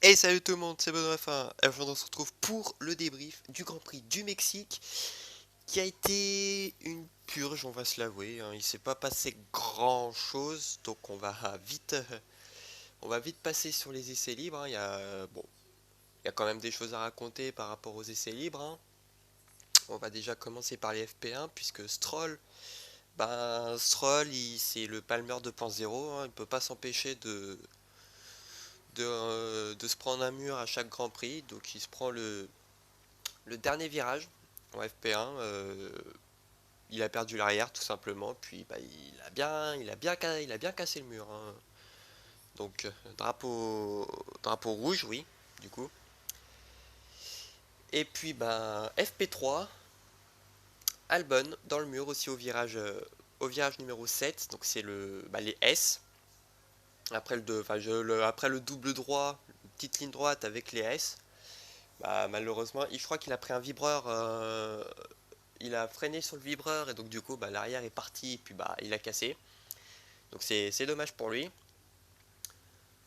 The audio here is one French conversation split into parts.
Hey, salut tout le monde, c'est Benoît Fin. Aujourd'hui on se retrouve pour le débrief du Grand Prix du Mexique qui a été une purge, on va se l'avouer, hein. Il s'est pas passé grand chose, donc on va vite passer sur les essais libres, hein. Il y a quand même des choses à raconter par rapport aux essais libres, hein. On va déjà commencer par les FP1 puisque Stroll, c'est le Palmer 2.0, hein. Il peut pas s'empêcher de se prendre un mur à chaque Grand Prix, donc il se prend le dernier virage en FP1, il a perdu l'arrière tout simplement, puis il a bien cassé le mur, hein. Donc drapeau rouge, oui, du coup. Et puis FP3, Albon dans le mur aussi au virage numéro 7, donc c'est les S. Après le double droit, une petite ligne droite avec les S. Malheureusement, je crois qu'il a pris un vibreur, il a freiné sur le vibreur et donc du coup l'arrière est parti et puis il a cassé. Donc c'est dommage pour lui.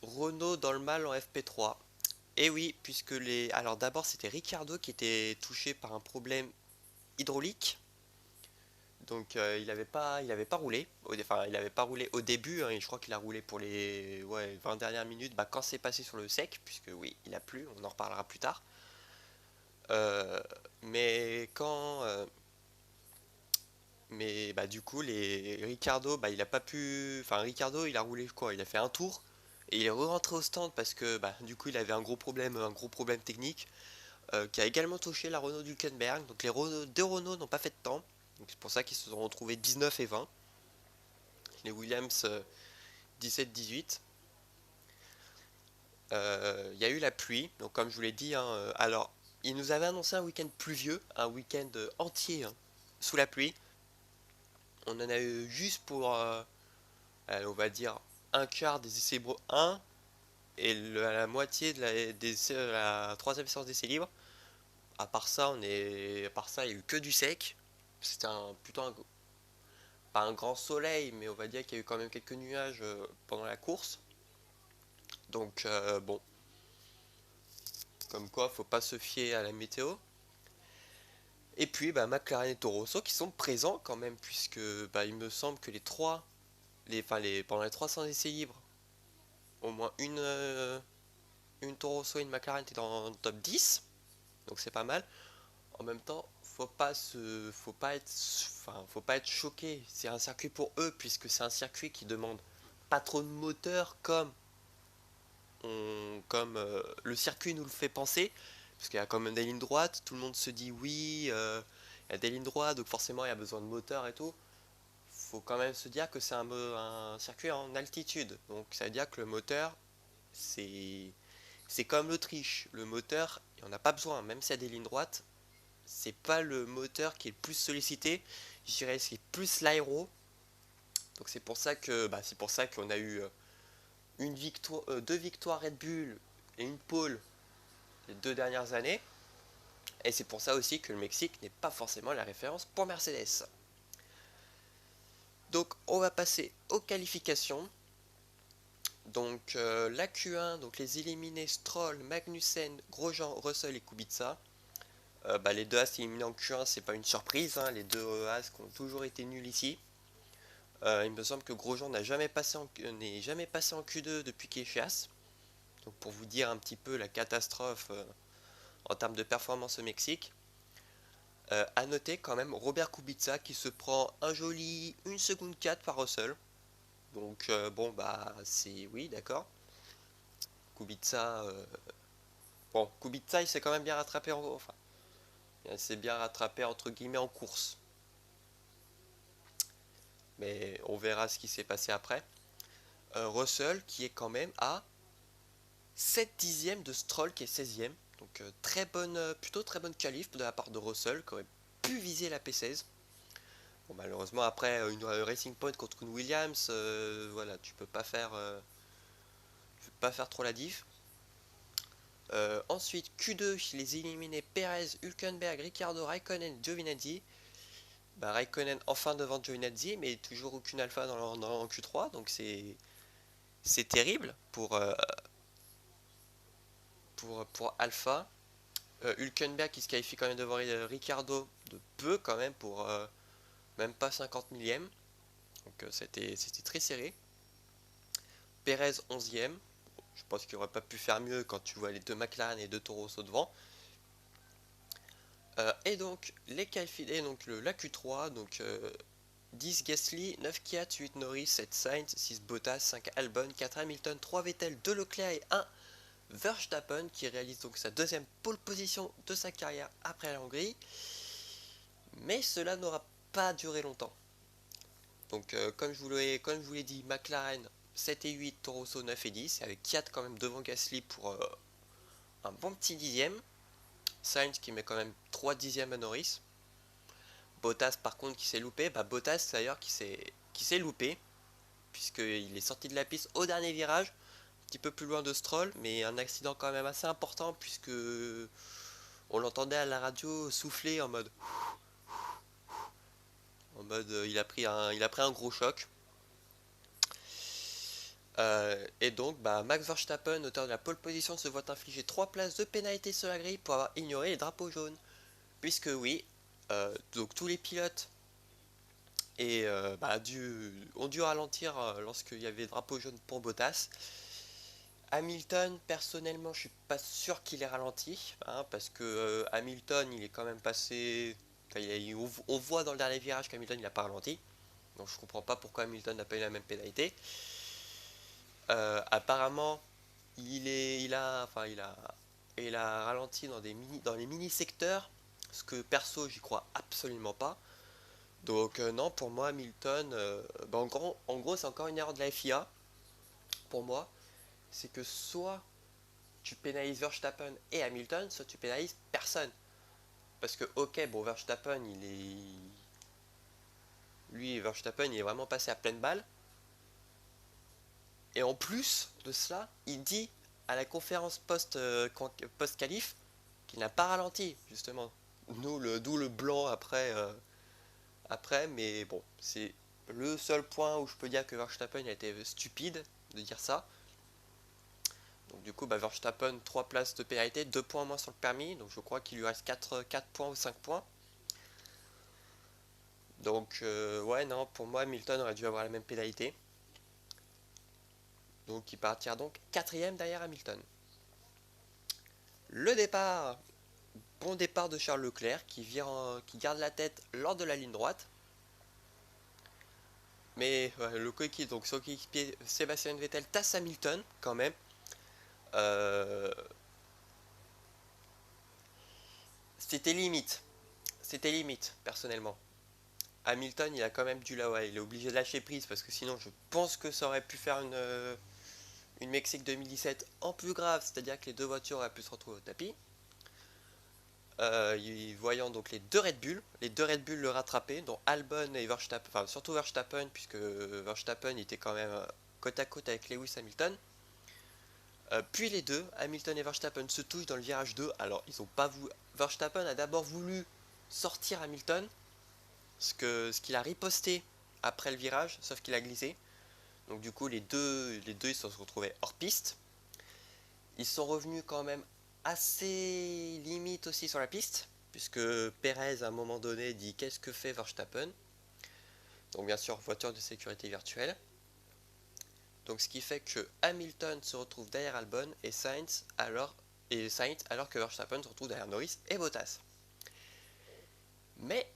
Renault dans le mal en FP3. Et oui, puisque les. Alors d'abord c'était Ricciardo qui était touché par un problème hydraulique. Donc il avait pas roulé. Enfin, il avait pas roulé au début, hein, et je crois qu'il a roulé pour les 20 dernières minutes quand c'est passé sur le sec, puisque oui, il a plu, on en reparlera plus tard. Euh, mais quand. Mais du coup, Ricardo, il a pas pu. Enfin, Ricardo, il a roulé quoi? Il a fait un tour et il est rentré au stand parce que du coup, il avait un gros problème technique qui a également touché la Renault d'Hülkenberg. Donc deux Renault n'ont pas fait de temps. Donc c'est pour ça qu'ils se sont retrouvés 19 et 20. Les Williams 17-18. Il y a eu la pluie. Donc comme je vous l'ai dit, hein, alors ils nous avaient annoncé un week-end pluvieux, un week-end entier, hein, sous la pluie. On en a eu juste pour on va dire un quart des essais libres 1 et la moitié de la troisième séance d'essais libres. À part ça, il n'y a eu que du sec. C'était pas un grand soleil, mais on va dire qu'il y a eu quand même quelques nuages pendant la course. Donc bon, comme quoi, faut pas se fier à la météo. Et puis McLaren et Toro Rosso qui sont présents quand même, puisque il me semble que pendant les 300 essais libres, au moins une Toro Rosso et une McLaren étaient dans le top 10. Donc c'est pas mal. En même temps, faut pas être choqué. C'est un circuit pour eux puisque c'est un circuit qui demande pas trop de moteur comme le circuit nous le fait penser. Parce qu'il y a quand même des lignes droites. Tout le monde se dit oui, il y a des lignes droites, donc forcément il y a besoin de moteur et tout. Faut quand même se dire que c'est un circuit en altitude. Donc ça veut dire que le moteur, c'est c'est comme l'Autriche. Le moteur, il n'y en a pas besoin, même s'il y a des lignes droites c'est pas le moteur qui est le plus sollicité. Je dirais c'est plus l'aéro. Donc c'est pour ça qu'on a eu deux victoires Red Bull et une pole les 2 dernières années. Et c'est pour ça aussi que le Mexique n'est pas forcément la référence pour Mercedes. Donc on va passer aux qualifications. Donc la Q1, donc les éliminés Stroll, Magnussen, Grosjean, Russell et Kubica. Les deux As éliminés en Q1, c'est pas une surprise, hein. Les deux As qui ont toujours été nuls ici. Il me semble que Grosjean n'est jamais passé en Q2 depuis qu'il est chez As. Donc pour vous dire un petit peu la catastrophe en termes de performance au Mexique. À noter quand même Robert Kubica qui se prend un joli 1 seconde 4 par Russell. Donc c'est oui d'accord. Kubica Kubica il s'est quand même bien rattrapé enfin il s'est bien rattrapé entre guillemets en course. Mais on verra ce qui s'est passé après. Russell qui est quand même à 7 dixièmes de Stroll qui est 16e. Donc plutôt très bonne qualif de la part de Russell qui aurait pu viser la P16. Bon, malheureusement après une Racing Point contre une Williams, voilà, tu peux pas faire trop la diff. Ensuite Q2 les éliminés Perez, Hülkenberg, Ricciardo, Raikkonen, Giovinazzi. Raikkonen enfin devant Giovinazzi mais toujours aucune alpha dans Q3 donc c'est terrible pour Alpha. Hülkenberg qui se qualifie quand même devant Ricciardo de peu quand même pour même pas 50 millième. Donc c'était très serré. Perez 11e. Je pense qu'il aurait pas pu faire mieux quand tu vois les deux McLaren et deux Toro Rosso devant. Et donc les qualifiés, donc la Q3, donc 10 Gasly, 9 Kvyat, 8 Norris, 7 Sainz, 6 Bottas, 5 Albon, 4 Hamilton, 3 Vettel, 2 Leclerc et 1 Verstappen qui réalise donc sa deuxième pole position de sa carrière après la Hongrie. Mais cela n'aura pas duré longtemps. Donc comme je vous l'ai dit, McLaren 7 et 8, Toro Rosso 9 et 10, avec Kvyat quand même devant Gasly pour un bon petit dixième. Sainz qui met quand même 3 dixièmes à Norris. Bottas par contre qui s'est loupé. Bottas d'ailleurs qui s'est loupé, puisqu'il est sorti de la piste au dernier virage, un petit peu plus loin de Stroll, mais un accident quand même assez important puisque on l'entendait à la radio souffler en mode il a pris un gros choc. Et donc Max Verstappen, auteur de la pole position, se voit infliger 3 places de pénalité sur la grille pour avoir ignoré les drapeaux jaunes. Puisque oui, donc tous les pilotes ont dû ralentir lorsqu'il y avait drapeau jaune pour Bottas. Hamilton, personnellement, je suis pas sûr qu'il ait ralenti, hein, parce que Hamilton, il est quand même passé. On voit dans le dernier virage qu'Hamilton il a pas ralenti, donc je comprends pas pourquoi Hamilton n'a pas eu la même pénalité. Apparemment, il a ralenti dans les mini secteurs, ce que perso j'y crois absolument pas. Donc non, pour moi Hamilton, en gros c'est encore une erreur de la FIA. Pour moi, c'est que soit tu pénalises Verstappen et Hamilton, soit tu pénalises personne. Parce que ok, bon Verstappen Verstappen il est vraiment passé à pleine balle. Et en plus de cela, il dit à la conférence post-qualif qu'il n'a pas ralenti, justement. D'où le blanc après, mais bon, c'est le seul point où je peux dire que Verstappen a été stupide de dire ça. Donc du coup, Verstappen, 3 places de pénalité, 2 points moins sur le permis, donc je crois qu'il lui reste 4 points ou 5 points. Donc ouais, non, pour moi, Hamilton aurait dû avoir la même pénalité. Donc il partira donc 4ème derrière Hamilton. Le départ, bon départ de Charles Leclerc qui garde la tête lors de la ligne droite. Mais le coéquipier, donc son coéquipier Sébastien Vettel tasse Hamilton quand même. Euh, C'était limite. C'était limite, personnellement. Hamilton, il a quand même il est obligé de lâcher prise parce que sinon, je pense que ça aurait pu faire une Mexique 2017 en plus grave, c'est-à-dire que les deux voitures auraient pu se retrouver au tapis. Voyant donc les deux Red Bull le rattraper, dont Albon et Verstappen, enfin surtout Verstappen, puisque Verstappen était quand même côte à côte avec Lewis Hamilton. Puis les deux, Hamilton et Verstappen, se touchent dans le virage 2. Alors, ils ont pas voulu. Verstappen a d'abord voulu sortir Hamilton, ce qu'il a riposté après le virage, sauf qu'il a glissé. Donc du coup, les deux ils se sont retrouvés hors piste. Ils sont revenus quand même assez limite aussi sur la piste, puisque Perez à un moment donné dit qu'est-ce que fait Verstappen. Donc bien sûr, voiture de sécurité virtuelle. Donc ce qui fait que Hamilton se retrouve derrière Albon et Sainz alors que Verstappen se retrouve derrière Norris et Bottas. Mais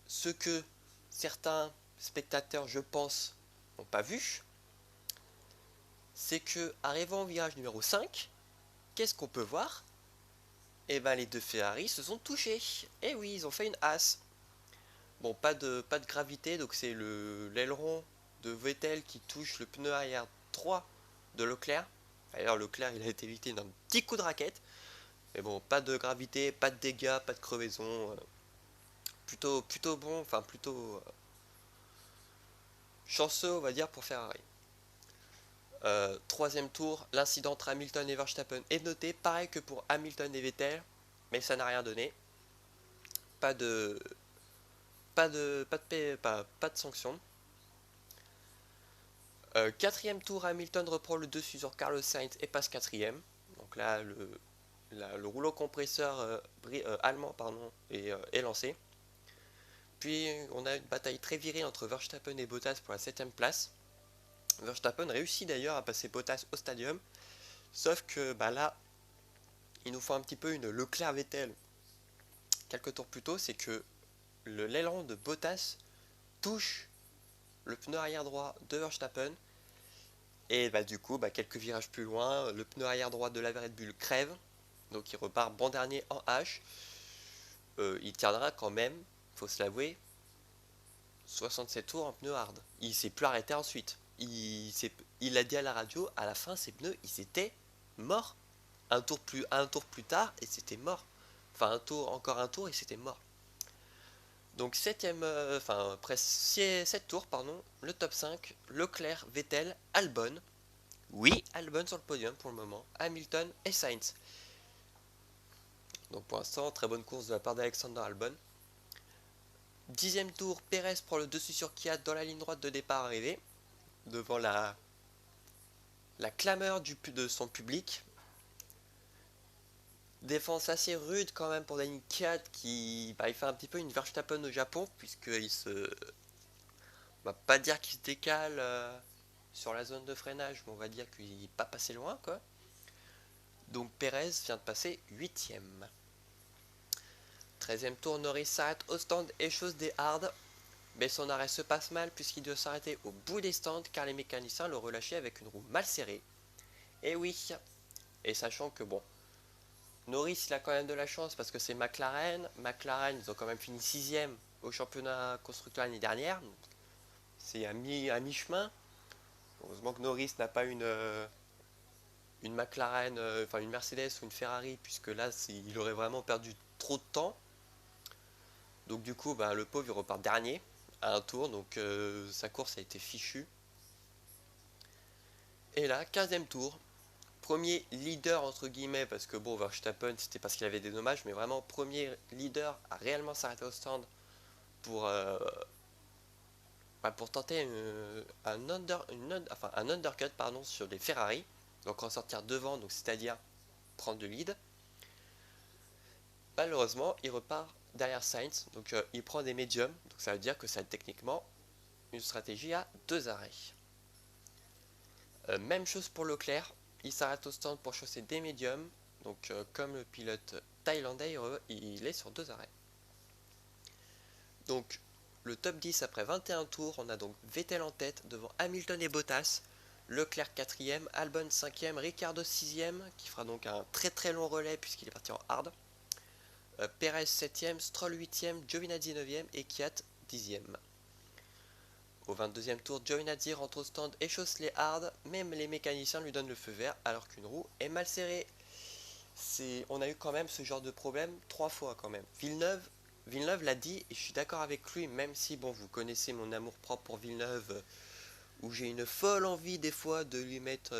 ce que certains spectateurs, je pense, n'ont pas vu, c'est que arrivant au virage numéro 5, qu'est-ce qu'on peut voir? Eh ben les deux Ferrari se sont touchés. Et oui, ils ont fait une as. Bon, pas de gravité, donc c'est l'aileron de Vettel qui touche le pneu arrière 3 de Leclerc. D'ailleurs, Leclerc, il a été victime d'un petit coup de raquette. Mais bon, pas de gravité, pas de dégâts, pas de crevaison. Plutôt bon, enfin plutôt chanceux, on va dire, pour Ferrari. Troisième tour, l'incident entre Hamilton et Verstappen est noté, pareil que pour Hamilton et Vettel, mais ça n'a rien donné. Pas de pas de sanction. Quatrième tour, Hamilton reprend le dessus sur Carlos Sainz et passe quatrième. Donc là, le rouleau compresseur allemand pardon, est lancé. Puis on a une bataille très virile entre Verstappen et Bottas pour la 7ème place. Verstappen réussit d'ailleurs à passer Bottas au stadium, sauf que bah là, il nous faut un petit peu une Leclerc-Vettel. Quelques tours plus tôt, c'est que l'aileron de Bottas touche le pneu arrière droit de Verstappen. Et bah, du coup, bah, quelques virages plus loin, le pneu arrière droit de la Red Bull crève. Donc il repart bon dernier en H. Il tiendra quand même, faut se l'avouer, 67 tours en pneu hard. Il s'est plus arrêté ensuite. Il a dit à la radio, à la fin, ses pneus, ils étaient morts. Un tour plus tard, et c'était mort. Enfin, encore un tour, et c'était mort. Donc, presque 7 tours, pardon, le top 5, Leclerc, Vettel, Albon. Oui, Albon sur le podium pour le moment, Hamilton et Sainz. Donc, pour l'instant, très bonne course de la part d'Alexander Albon. 10ème tour, Perez prend le dessus sur Kiat dans la ligne droite de départ arrivée, devant la clameur de son public. Défense assez rude quand même pour Daniel Kiat qui il fait un petit peu une Verstappen au Japon, puisqu'il se... On va pas dire qu'il se décale sur la zone de freinage, mais on va dire qu'il n'est pas passé loin quoi. Donc Perez vient de passer 8ème. 13ème tour, Norris s'arrête au stand et chose des hards. Mais son arrêt se passe mal puisqu'il doit s'arrêter au bout des stands car les mécaniciens l'ont relâché avec une roue mal serrée. Et oui, et sachant que bon, Norris il a quand même de la chance parce que c'est McLaren. McLaren ils ont quand même fini 6ème au championnat constructeur l'année dernière. C'est à mi-chemin. Heureusement que Norris n'a pas une McLaren, enfin une Mercedes ou une Ferrari, puisque là il aurait vraiment perdu trop de temps. Donc du coup le pauvre il repart dernier à un tour, donc sa course a été fichue. Et là, 15ème tour, premier leader entre guillemets, parce que bon, Verstappen c'était parce qu'il avait des dommages, mais vraiment premier leader à réellement s'arrêter au stand pour, pour tenter un undercut pardon, sur les Ferrari, donc en sortir devant, donc c'est-à-dire prendre le lead. Malheureusement, il repart derrière Sainz, donc il prend des médiums, donc ça veut dire que ça a techniquement une stratégie à 2 arrêts. Même chose pour Leclerc, il s'arrête au stand pour chausser des médiums, donc comme le pilote thaïlandais, il est sur 2 arrêts. Donc le top 10 après 21 tours, on a donc Vettel en tête devant Hamilton et Bottas, Leclerc 4ème, Albon 5ème, Ricciardo 6ème, qui fera donc un très très long relais puisqu'il est parti en hard. Perez 7ème, Stroll 8ème, Giovinazzi 9ème et Kiat 10ème. Au 22e tour, Giovinazzi rentre au stand et chausse les hards, même les mécaniciens lui donnent le feu vert alors qu'une roue est mal serrée. On a eu quand même ce genre de problème 3 fois quand même. Villeneuve l'a dit et je suis d'accord avec lui, même si bon vous connaissez mon amour propre pour Villeneuve, où j'ai une folle envie des fois de lui mettre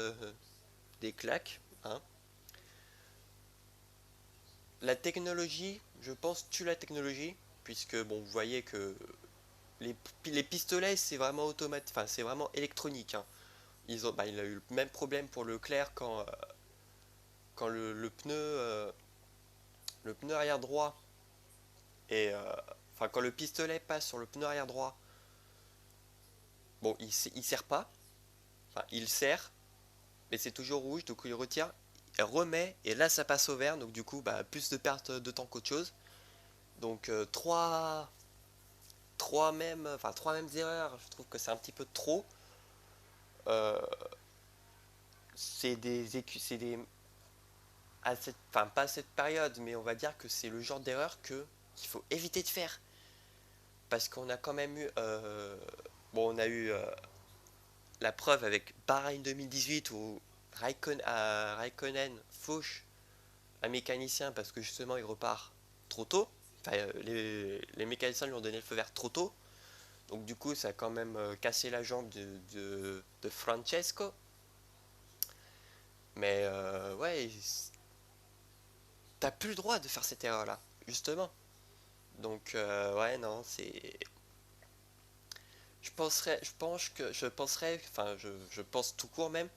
des claques. Hein. La technologie, je pense, tue la technologie, puisque bon vous voyez que les pistolets c'est vraiment automatique, enfin c'est vraiment électronique. Hein. Il a eu le même problème pour Leclerc quand le pneu arrière droit et quand le pistolet passe sur le pneu arrière droit, bon il serre pas, enfin il serre, mais c'est toujours rouge, donc il retire, il remet et là ça passe au vert, donc du coup plus de perte de temps qu'autre chose. Donc trois mêmes erreurs, je trouve que c'est un petit peu trop. Euh, c'est des pas à cette période, mais on va dire que c'est le genre d'erreur qu'il faut éviter de faire. Parce qu'on a quand même eu, on a eu la preuve avec Bahreïn 2018 où Raikkonen fauche un mécanicien parce que justement il repart trop tôt. Enfin, les mécaniciens lui ont donné le feu vert trop tôt. Donc du coup ça a quand même cassé la jambe de Francesco. Mais ouais, t'as plus le droit de faire cette erreur là, justement. Donc ouais non, c'est je pense tout court même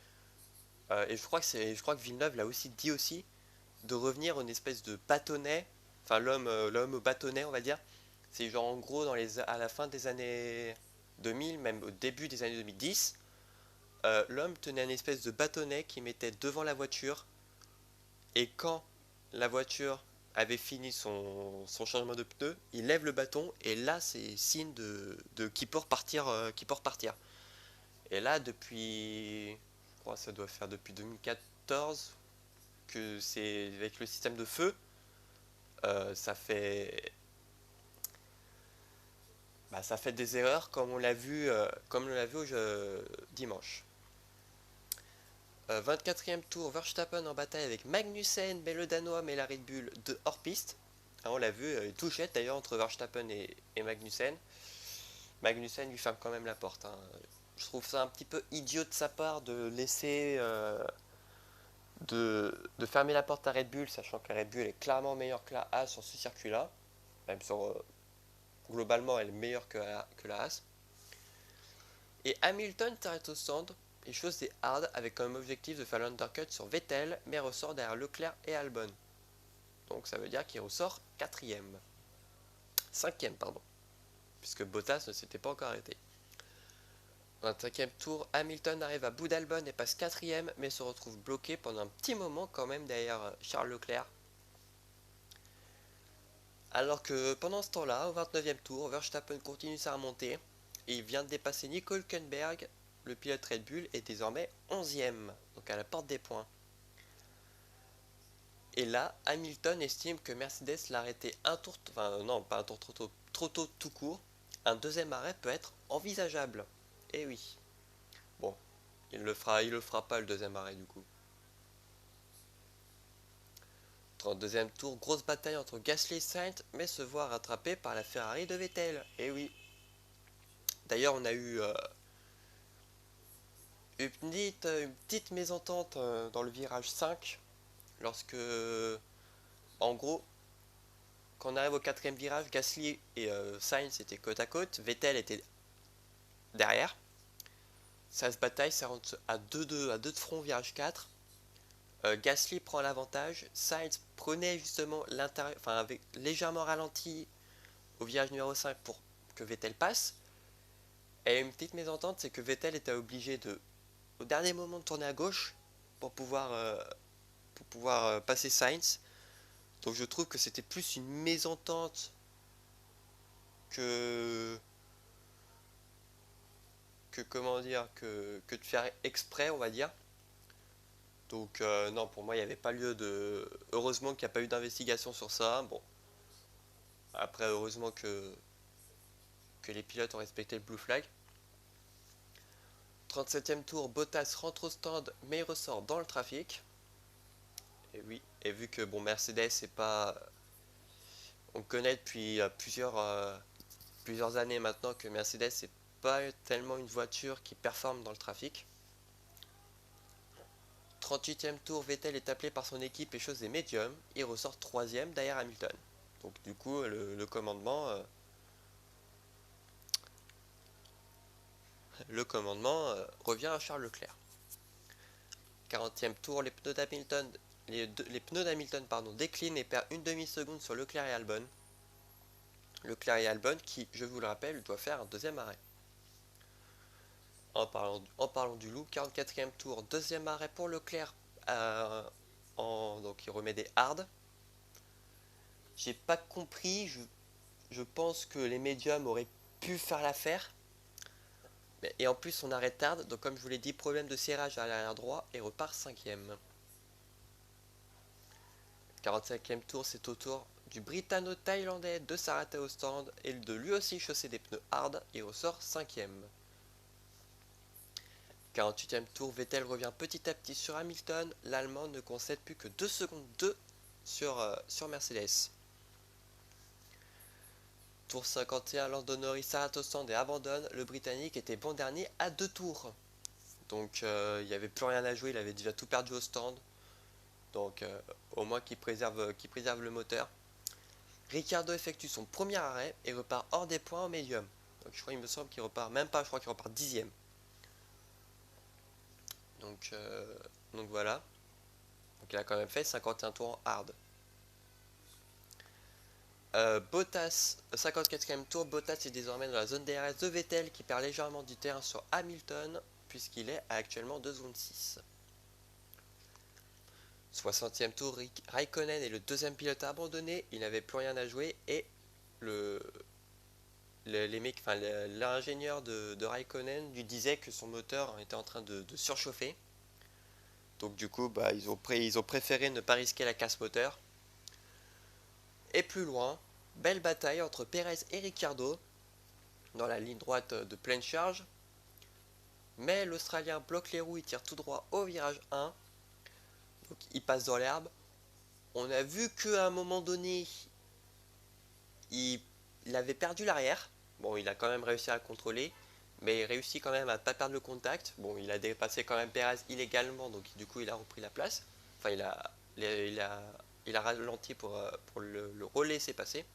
et je crois que Villeneuve l'a aussi dit aussi de revenir à une espèce de bâtonnet, enfin l'homme au bâtonnet on va dire. C'est genre en gros à la fin des années 2000, même au début des années 2010, l'homme tenait une espèce de bâtonnet qui mettait devant la voiture et quand la voiture avait fini son changement de pneu, il lève le bâton et là c'est signe de qu'il peut repartir, qu'il peut repartir. Et là depuis, je crois que ça doit faire depuis 2014 que c'est avec le système de feu, ça fait ça fait des erreurs comme on l'a vu dimanche. 24e tour, Verstappen en bataille avec Magnussen, mais le Danois met la Red Bull de hors piste. On l'a vu, touchette d'ailleurs entre Verstappen et Magnussen. Magnussen lui ferme quand même la porte, hein. Je trouve ça un petit peu idiot de sa part de laisser de fermer la porte à Red Bull, sachant que la Red Bull est clairement meilleure que la Haas sur ce circuit-là. Même sur, globalement, elle est meilleure que la Haas. Et Hamilton s'arrête au stand et chose des hard avec comme objectif de faire l'undercut sur Vettel, mais ressort derrière Leclerc et Albon. Donc ça veut dire qu'il ressort 4ème. 5ème, pardon. Puisque Bottas ne s'était pas encore arrêté. 25e tour, Hamilton arrive à bout d'Albon et passe 4ème, mais se retrouve bloqué pendant un petit moment quand même derrière Charles Leclerc. Alors que pendant ce temps-là, au 29e tour, Verstappen continue sa remontée et il vient de dépasser Nico Hülkenberg. Le pilote Red Bull est désormais 11ème, donc à la porte des points. Et là, Hamilton estime que Mercedes l'a arrêté un tour, enfin non, pas un tour trop tôt tout court. Un deuxième arrêt peut être envisageable. Eh oui. Bon, il le fera pas le deuxième arrêt du coup. 32e tour, grosse bataille entre Gasly et Sainz, mais se voit rattrapé par la Ferrari de Vettel. Eh oui. D'ailleurs, on a eu une petite mésentente dans le virage 5, lorsque, en gros, quand on arrive au quatrième virage, Gasly et Sainz étaient côte à côte, Vettel était derrière. Ça se bataille, ça rentre à 2 de front au virage 4. Gasly prend l'avantage, Sainz prenait justement l'intérieur, enfin avec légèrement ralenti au virage numéro 5 pour que Vettel passe. Et une petite mésentente, c'est que Vettel était obligé au dernier moment de tourner à gauche pour pouvoir passer Sainz. Donc je trouve que c'était plus une mésentente que comment dire que de faire exprès, on va dire. Donc non, pour moi il n'y avait pas lieu de. Heureusement qu'il n'y a pas eu d'investigation sur ça. Bon, après heureusement que les pilotes ont respecté le blue flag. 37e tour, Bottas rentre au stand mais il ressort dans le trafic. Et oui, et vu que bon Mercedes c'est pas. On connaît depuis plusieurs années maintenant que Mercedes c'est pas tellement une voiture qui performe dans le trafic. 38e tour, Vettel est appelé par son équipe et chose des médiums. Il ressort 3ème derrière Hamilton. Donc du coup le commandement revient à Charles Leclerc. 40e tour, les pneus d'Hamilton déclinent et perdent une demi-seconde sur Leclerc et Albon. Leclerc et Albon qui, je vous le rappelle, doit faire un deuxième arrêt. En parlant du loup, 44e tour, deuxième arrêt pour Leclerc. Donc il remet des hards. J'ai pas compris, je pense que les médiums auraient pu faire l'affaire. Et en plus on arrête tarde, donc comme je vous l'ai dit, problème de serrage à l'arrière droit et repart 5ème. 45e tour, c'est au tour du Britanno-Thaïlandais de s'arrêter au stand et de lui aussi chausser des pneus hard, il ressort 5ème. 48e tour, Vettel revient petit à petit sur Hamilton, l'Allemand ne concède plus que 2 secondes 2 sur Mercedes. Tour 51, Lando Norris s'arrête au stand et abandonne, le Britannique était bon dernier à 2 tours. Donc il n'y avait plus rien à jouer, il avait déjà tout perdu au stand. Donc au moins qu'il préserve le moteur. Ricciardo effectue son premier arrêt et repart hors des points au médium. Donc je crois, il me semble qu'il repart même pas, je crois qu'il repart 10ème. Donc voilà. Donc il a quand même fait 51 tours en hard. Bottas, 54e tour, Bottas est désormais dans la zone DRS de Vettel qui perd légèrement du terrain sur Hamilton puisqu'il est actuellement 2 zones 6. 60e tour, Raikkonen est le deuxième pilote à abandonner, il n'avait plus rien à jouer et l'ingénieur de Raikkonen lui disait que son moteur était en train de surchauffer. Donc du coup, ils ont préféré ne pas risquer la casse moteur. Et plus loin, belle bataille entre Perez et Ricciardo dans la ligne droite de pleine charge. Mais l'Australien bloque les roues, il tire tout droit au virage 1. Donc il passe dans l'herbe. On a vu qu'à un moment donné, il avait perdu l'arrière. Bon, il a quand même réussi à contrôler, mais il réussit quand même à ne pas perdre le contact. Bon, il a dépassé quand même Perez illégalement, donc du coup il a repris la place. Enfin, il a ralenti pour le relaisser passer.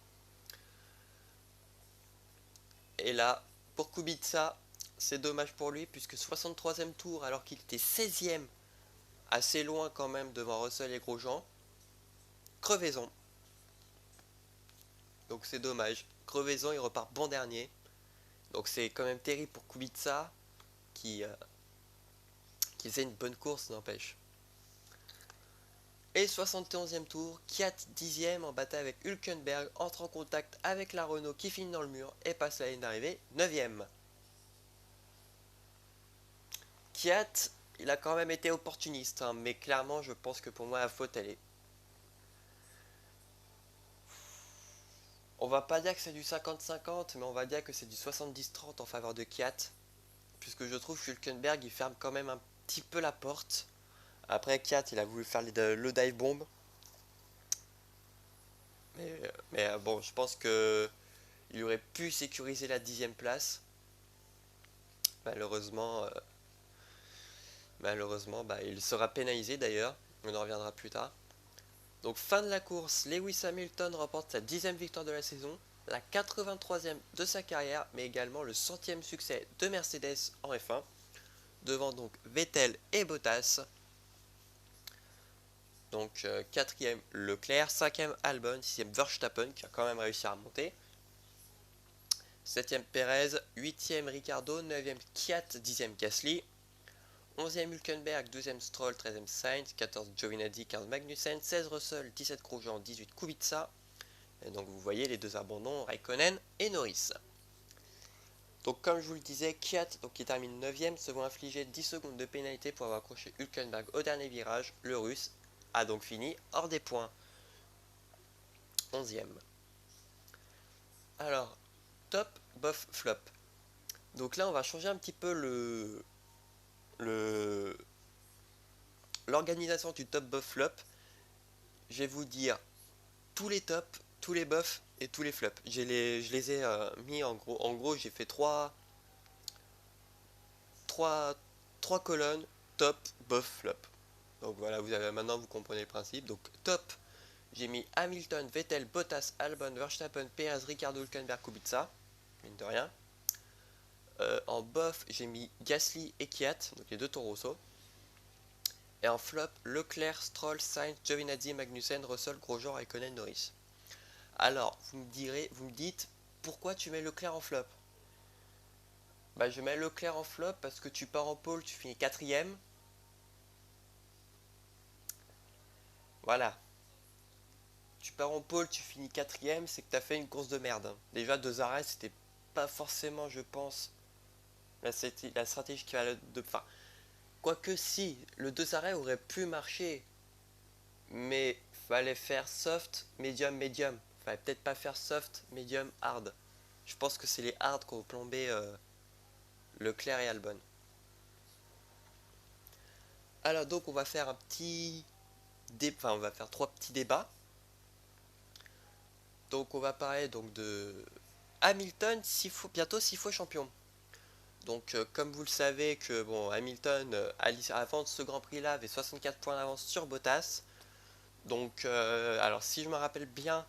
Et là, pour Kubica, c'est dommage pour lui, puisque 63e tour, alors qu'il était 16e, assez loin quand même devant Russell et Grosjean, crevaison. Donc c'est dommage. Crevaison, il repart bon dernier. Donc c'est quand même terrible pour Kubica, qui faisait une bonne course, n'empêche. Et 71e tour, Kvyat 10e en bataille avec Hülkenberg, entre en contact avec la Renault qui finit dans le mur et passe la ligne d'arrivée 9e. Kvyat, il a quand même été opportuniste, hein, mais clairement je pense que pour moi la faute elle est... On va pas dire que c'est du 50-50, mais on va dire que c'est du 70-30 en faveur de Kvyat, puisque je trouve que Hülkenberg il ferme quand même un petit peu la porte. Après Kvyat il a voulu faire le dive bomb. Mais bon, je pense que il aurait pu sécuriser la 10e place. Malheureusement, il sera pénalisé d'ailleurs. On en reviendra plus tard. Donc fin de la course, Lewis Hamilton remporte sa 10e victoire de la saison, la 83e de sa carrière, mais également le 100e succès de Mercedes en F1, devant donc Vettel et Bottas. Donc 4e Leclerc, 5e Albon, 6e Verstappen qui a quand même réussi à remonter. 7e Perez, 8e Ricciardo, 9e Kvyat, 10e Gasly, 11e Hülkenberg, 12e Stroll, 13e Sainz, 14 Giovinazzi, 15 Magnussen, 16 Russell, 17 Grosjean, 18 Kubica. Et donc vous voyez les deux abandons, Raikkonen et Norris. Donc comme je vous le disais, Kvyat, qui termine 9e, se voit infliger 10 secondes de pénalité pour avoir accroché Hülkenberg au dernier virage. Le Russe a donc fini hors des points. 11e. Alors, top, bof, flop. Donc là on va changer un petit peu l'organisation du top buff flop. Je vais vous dire tous les tops, tous les buffs et tous les flops. Je les ai mis en gros. En gros, j'ai fait trois colonnes top, buff, flop. Donc voilà, maintenant vous comprenez le principe. Donc top, j'ai mis Hamilton, Vettel, Bottas, Albon, Verstappen, Perez, Ricciardo, Hülkenberg, Kubica. Mine de rien. En buff, j'ai mis Gasly et Kvyat, donc les deux Toro Rosso. Et en flop, Leclerc, Stroll, Sainz, Giovinazzi, Magnussen, Russell, Grosjean, Raikkonen, Norris. Alors, vous me dites, pourquoi tu mets Leclerc en flop? Bah, je mets Leclerc en flop parce que tu pars en pole, tu finis 4ème. Voilà. Tu pars en pole, tu finis 4ème, c'est que tu as fait une course de merde. Déjà, 2 arrêts, c'était pas forcément, je pense, la stratégie qui va de... Enfin, quoique si, le 2 arrêts aurait pu marcher. Mais fallait faire soft, medium, medium. Fallait peut-être pas faire soft, medium, hard. Je pense que c'est les hard qui ont plombé Leclerc et Albon. Alors donc on va faire on va faire 3 petits débats. Donc on va parler donc de Hamilton, bientôt 6 fois champion. Donc comme vous le savez que bon Hamilton avant ce Grand Prix là avait 64 points d'avance sur Bottas. Donc alors si je me rappelle bien,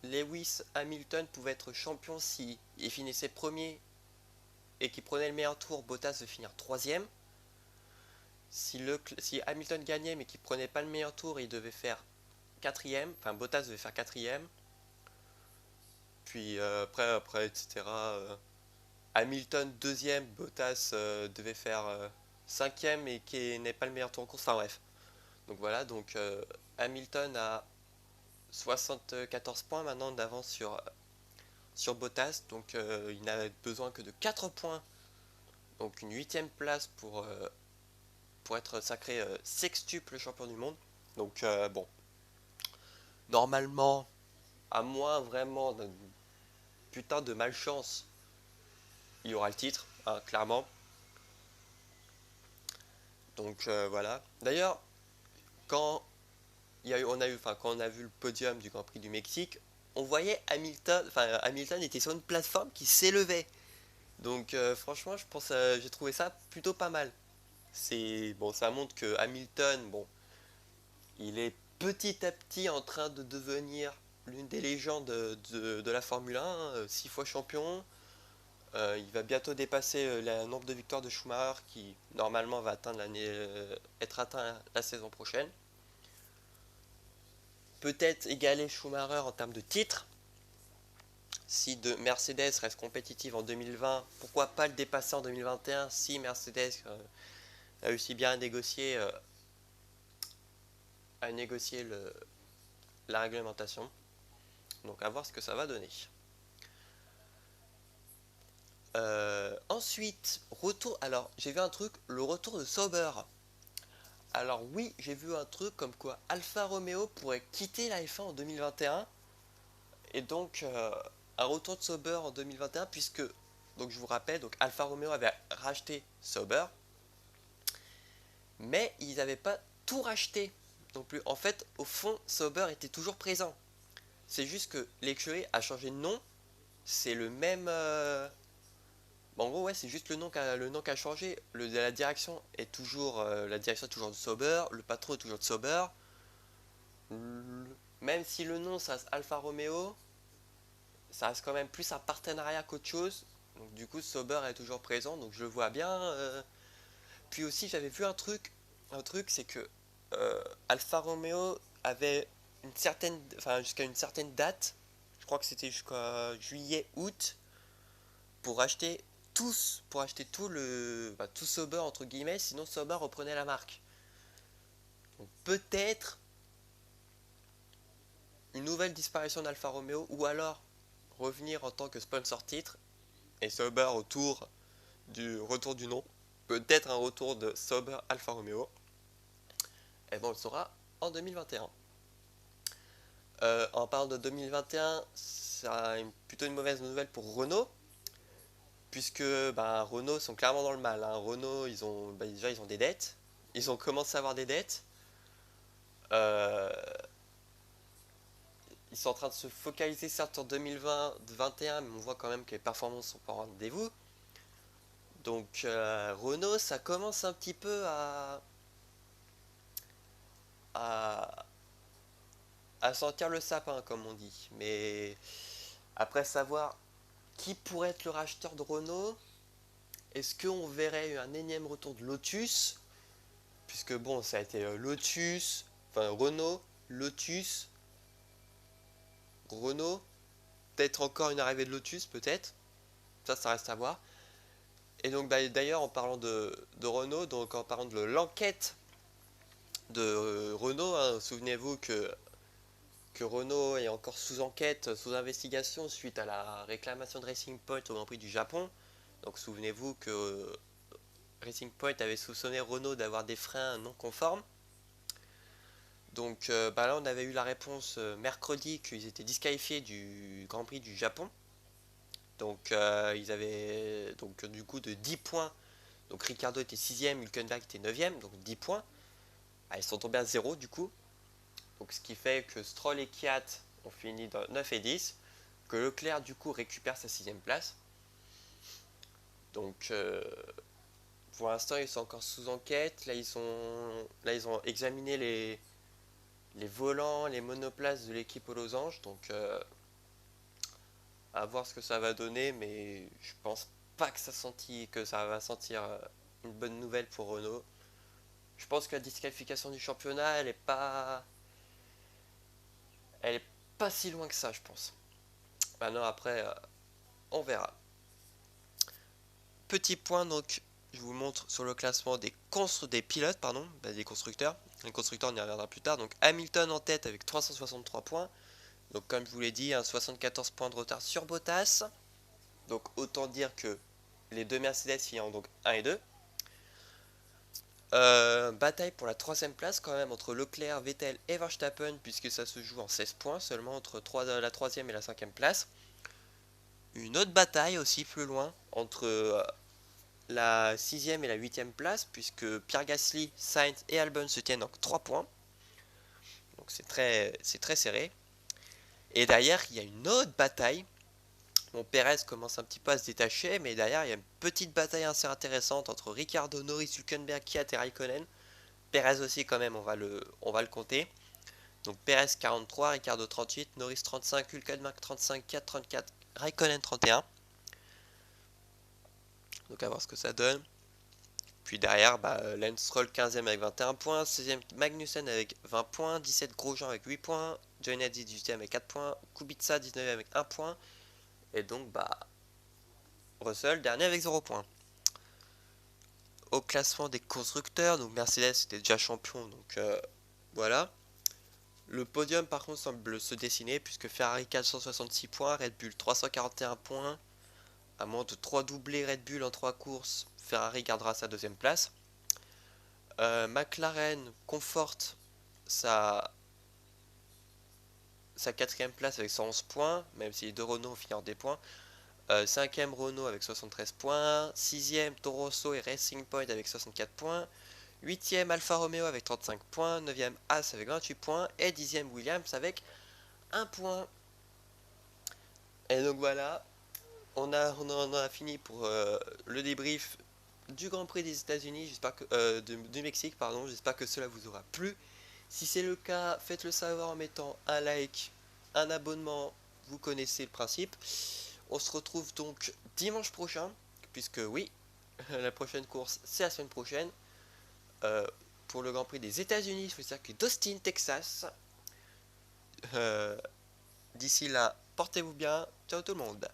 Lewis Hamilton pouvait être champion si il finissait premier et qu'il prenait le meilleur tour, Bottas de finir 3ème. Si Hamilton gagnait mais qu'il prenait pas le meilleur tour, il devait faire quatrième, enfin Bottas devait faire quatrième, puis après etc. Hamilton deuxième, Bottas devait faire cinquième et qui n'est pas le meilleur tour en course, enfin bref. Donc voilà, donc Hamilton a 74 points maintenant d'avance sur Bottas, donc il n'a besoin que de 4 points, donc une huitième place pour être sacré sextuple champion du monde. Donc bon, normalement, à moins vraiment d'un putain de malchance, il aura le titre, hein, clairement. Donc voilà. D'ailleurs, quand quand on a vu le podium du Grand Prix du Mexique, on voyait Hamilton était sur une plateforme qui s'élevait. Donc franchement, j'ai trouvé ça plutôt pas mal. C'est bon, ça montre que Hamilton, bon, il est petit à petit en train de devenir l'une des légendes de la Formule 1, 6 fois champion. Il va bientôt dépasser le nombre de victoires de Schumacher qui normalement va être atteint la saison prochaine. Peut-être égaler Schumacher en termes de titres. Si Mercedes reste compétitive en 2020, pourquoi pas le dépasser en 2021 si Mercedes réussit bien à négocier la réglementation. Donc à voir ce que ça va donner. Ensuite, retour. Alors, j'ai vu un truc, le retour de Sauber. Alors oui, j'ai vu un truc comme quoi Alfa Romeo pourrait quitter la F1 en 2021 et donc un retour de Sauber en 2021 puisque donc je vous rappelle donc Alfa Romeo avait racheté Sauber mais ils n'avaient pas tout racheté non plus. En fait, au fond, Sauber était toujours présent. C'est juste que l'écurie a changé de nom. C'est le même. Bon, en gros, ouais, c'est juste le nom qui a changé. La direction est toujours, de Sauber. Le patron est toujours de Sauber. Même si le nom, ça reste Alfa Romeo, ça reste quand même plus un partenariat qu'autre chose. Donc, du coup, Sauber est toujours présent. Donc, je le vois bien. Puis aussi, j'avais vu un truc. Un truc, c'est que Alfa Romeo avait jusqu'à une certaine date. Je crois que c'était jusqu'à juillet, août, pour acheter tout Sauber entre guillemets, sinon Sauber reprenait la marque. Donc peut-être une nouvelle disparition d'Alfa Romeo ou alors revenir en tant que sponsor titre et Sauber autour du retour du nom. Peut-être un retour de Sauber Alfa Romeo. Et bon, on le saura en 2021. En parlant de 2021, ça a plutôt une mauvaise nouvelle pour Renault, puisque Renault sont clairement dans le mal, hein. Renault, déjà ils ont des dettes, ils ont commencé à avoir des dettes. Euh, Ils sont en train de se focaliser certes sur 2020-2021, mais on voit quand même que les performances sont pas au rendez-vous. Donc Renault, ça commence un petit peu à, à sentir le sapin, comme on dit. Mais après savoir qui pourrait être le racheteur de Renault, est-ce qu'on verrait un énième retour de Lotus? Puisque bon, ça a été Renault, Lotus, Renault, peut-être encore une arrivée de Lotus, peut-être. Ça reste à voir. Et donc d'ailleurs en parlant de Renault, donc en parlant de l'enquête de Renault, hein, souvenez-vous que Renault est encore sous enquête, sous investigation suite à la réclamation de Racing Point au Grand Prix du Japon. Donc souvenez-vous que Racing Point avait soupçonné Renault d'avoir des freins non conformes. Donc là on avait eu la réponse mercredi qu'ils étaient disqualifiés du Grand Prix du Japon. Donc ils avaient donc du coup de 10 points. Donc Ricardo était 6ème, Hülkenberg était 9ème, donc 10 points. Ils sont tombés à 0 du coup. Donc ce qui fait que Stroll et Kiat ont fini dans 9 et 10. Que Leclerc du coup récupère sa 6ème place. Donc pour l'instant ils sont encore sous enquête. Là ils ont examiné les volants, les monoplaces de l'équipe aux losanges. Donc à voir ce que ça va donner. Mais je pense pas que ça va sentir une bonne nouvelle pour Renault. Je pense que la disqualification du championnat, elle est pas si loin que ça, je pense. Maintenant, après, on verra. Petit point, donc, je vous montre sur le classement des pilotes, pardon, des constructeurs. Les constructeurs, on y reviendra plus tard. Donc, Hamilton en tête avec 363 points. Donc, comme je vous l'ai dit, 74 points de retard sur Bottas. Donc, autant dire que les deux Mercedes finiront donc 1 et 2. Bataille pour la troisième place quand même entre Leclerc, Vettel et Verstappen, puisque ça se joue en 16 points seulement entre la troisième et la cinquième place. Une autre bataille aussi plus loin entre la sixième et la huitième place, puisque Pierre Gasly, Sainz et Albon se tiennent donc 3 points. Donc c'est très serré. Et derrière, il y a une autre bataille. Bon, Perez commence un petit peu à se détacher, mais derrière, il y a une petite bataille assez intéressante entre Ricciardo, Norris, Hülkenberg, Kvyat et Raikkonen. Perez aussi quand même, on va le compter. Donc Perez 43, Ricciardo 38, Norris 35, Hülkenberg 35, Kvyat 34, Raikkonen 31. Donc à voir ce que ça donne. Puis derrière, Lance Stroll 15e avec 21 points, 16e Magnussen avec 20 points, 17 Grosjean avec 8 points, Giovinazzi 18e avec 4 points, Kubica 19e avec 1 point, et donc Russell dernier avec 0 points. Au classement des constructeurs, donc Mercedes était déjà champion, donc voilà. Le podium par contre semble se dessiner puisque Ferrari 466 points, Red Bull 341 points. À moins de 3 doublés Red Bull en 3 courses, Ferrari gardera sa deuxième place. McLaren conforte sa, sa quatrième place avec 111 points, même si les deux Renault finirent des points. 5e Renault avec 73 points, 6e Toro Rosso et Racing Point avec 64 points, 8e Alfa Romeo avec 35 points, 9e As avec 28 points et 10e Williams avec 1 point. Et donc voilà, on en a fini pour le débrief du Grand Prix des États-Unis, j'espère que du Mexique, pardon. J'espère que cela vous aura plu. Si c'est le cas, faites-le savoir en mettant un like, un abonnement, vous connaissez le principe. On se retrouve donc dimanche prochain, puisque oui, la prochaine course c'est la semaine prochaine, pour le Grand Prix des États-Unis sur le circuit d'Austin, Texas. D'ici là, portez-vous bien, ciao tout le monde.